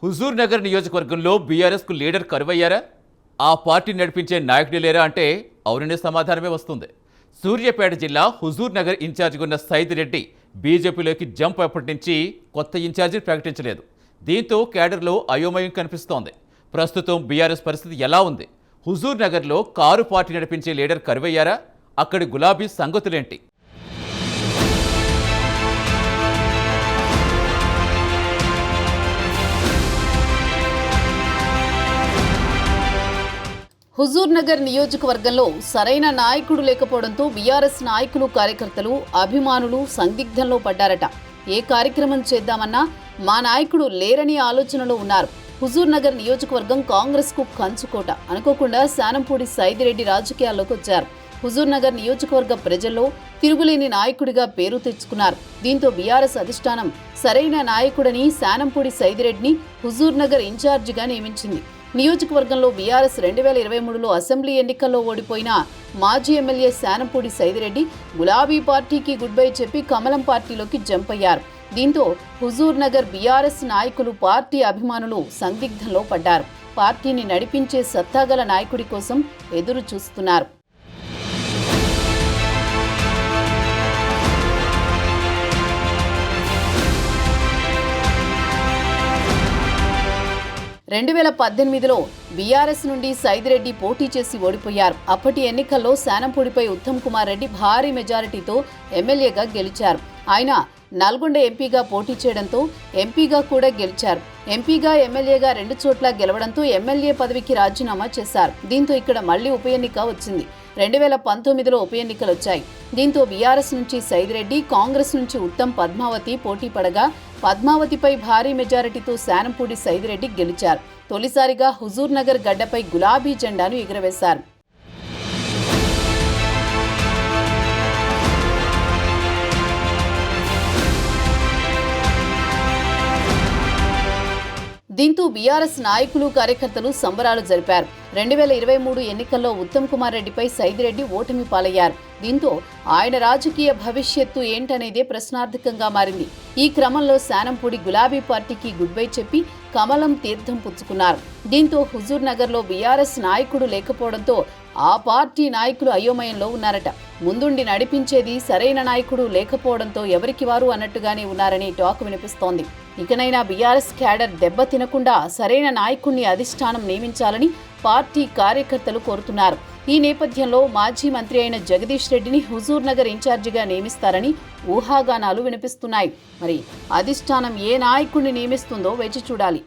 హుజూర్ నగర్ నియోజకవర్గంలో బీఆర్ఎస్కు లీడర్ కరువయ్యారా? ఆ పార్టీ నడిపించే నాయకుడు లేరా అంటే అవుననే సమాధానమే వస్తుంది. సూర్యాపేట జిల్లా హుజూర్ నగర్ ఇన్ఛార్జిగా ఉన్న సైద్ రెడ్డి బీజేపీలోకి జంప్ అప్పటి నుంచి కొత్త ఇన్ఛార్జిని ప్రకటించలేదు. దీంతో కేడర్లో అయోమయం కనిపిస్తోంది. ప్రస్తుతం బీఆర్ఎస్ పరిస్థితి ఎలా ఉంది? హుజూర్ నగర్లో కారు పార్టీ నడిపించే లీడర్ కరువయ్యారా? అక్కడి గులాబీ సంగతులేంటి? హుజూర్ నగర్ నియోజకవర్గంలో సరైన నాయకుడు లేకపోవడంతో బీఆర్ఎస్ నాయకులు, కార్యకర్తలు, అభిమానులు సందిగ్ధంలో పడ్డారట. ఏ కార్యక్రమం చేద్దామన్నా మా నాయకుడు లేరని ఆలోచనలో ఉన్నారు. హుజూర్ నగర్ నియోజకవర్గం కాంగ్రెస్ కు కంచుకోట. అనుకోకుండా శానంపూడి సైద్ రెడ్డి రాజకీయాల్లోకి వచ్చారు. హుజూర్ నగర్ నియోజకవర్గ ప్రజల్లో తిరుగులేని నాయకుడిగా పేరు తెచ్చుకున్నారు. దీంతో బీఆర్ఎస్ అధిష్టానం సరైన నాయకుడని శానంపూడి సైద్ రెడ్డిని హుజూర్ నగర్ ఇన్ఛార్జిగా నియమించింది. నియోజకవర్గంలో బీఆర్ఎస్ 2023లో అసెంబ్లీ ఎన్నికల్లో ఓడిపోయిన మాజీ ఎమ్మెల్యే శానంపూడి సైద్ రెడ్డి గులాబీ పార్టీకి గుడ్ బై చెప్పి కమలం పార్టీలోకి జంప్ అయ్యారు. దీంతో హుజూర్ నగర్ బీఆర్ఎస్ నాయకులు, పార్టీ అభిమానులు సందిగ్ధంలో పడ్డారు. పార్టీని నడిపించే సత్తాగల నాయకుడి కోసం ఎదురు చూస్తున్నారు. రెండు 2018లో బీఆర్ఎస్ నుండి సైద్ రెడ్డి పోటీ చేసి ఓడిపోయారు. అప్పటి ఎన్నికల్లో శానంపూడిపై ఉత్తమ్ కుమార్ రెడ్డి భారీ మెజారిటీతో ఎమ్మెల్యేగా గెలిచారు. ఆయన నల్గొండ ఎంపీగా పోటీ చేయడంతో ఎంపీగా కూడా గెలిచారు. ఎంపీగా, ఎమ్మెల్యేగా 2 చోట్ల గెలవడంతో ఎమ్మెల్యే పదవికి రాజీనామా చేశారు. దీంతో ఇక్కడ మళ్లీ ఉప ఎన్నిక వచ్చింది. 2019లో ఉప ఎన్నికలు వచ్చాయి. దీంతో బీఆర్ఎస్ నుంచి సైద్ రెడ్డి, కాంగ్రెస్ నుంచి ఉత్తమ్, పద్మావతి పోటీ పడగా పద్మావతిపై భారీ మెజారిటీతో శానంపూడి సైద్ రెడ్డి గెలిచారు. తొలిసారిగా హుజూర్ నగర్ గడ్డపై గులాబీ జెండాను ఎగురవేశారు. దీంతో బీఆర్ఎస్ నాయకులు, కార్యకర్తలు సంబరాలు జరిపారు. 2023 ఎన్నికల్లో ఉత్తమ్ కుమార్ రెడ్డిపై సైద్ రెడ్డి ఓటమి పాలయ్యారు. దీంతో ఆయన రాజకీయ భవిష్యత్తు ఏంటనేదే ప్రశ్నార్థకంగా మారింది. ఈ క్రమంలో శానంపూడి గులాబీ పార్టీకి గుడ్ బై చెప్పి కమలం తీర్థం పుచ్చుకున్నారు. దీంతో హుజూర్ నగర్లో బీఆర్ఎస్ నాయకుడు లేకపోవడంతో ఆ పార్టీ నాయకులు అయోమయంలో ఉన్నారట. ముందుండి నడిపించేది సరైన నాయకుడు లేకపోవడంతో ఎవరికి వారు అన్నట్టుగానే ఉన్నారని టాక్ వినిపిస్తోంది. ఇకనైనా బీఆర్ఎస్ క్యాడర్ దెబ్బ తినకుండా సరైన నాయకుడిని అధిష్టానం నియమించాలని పార్టీ కార్యకర్తలు కోరుతున్నారు. ఈ నేపథ్యంలో మాజీ మంత్రి అయిన జగదీష్ రెడ్డిని హుజూర్ నగర్ ఇన్ఛార్జిగా నియమిస్తారని ఊహాగానాలు వినిపిస్తున్నాయి. మరి అధిష్టానం ఏ నాయకుడిని నియమిస్తుందో వేచి చూడాలి.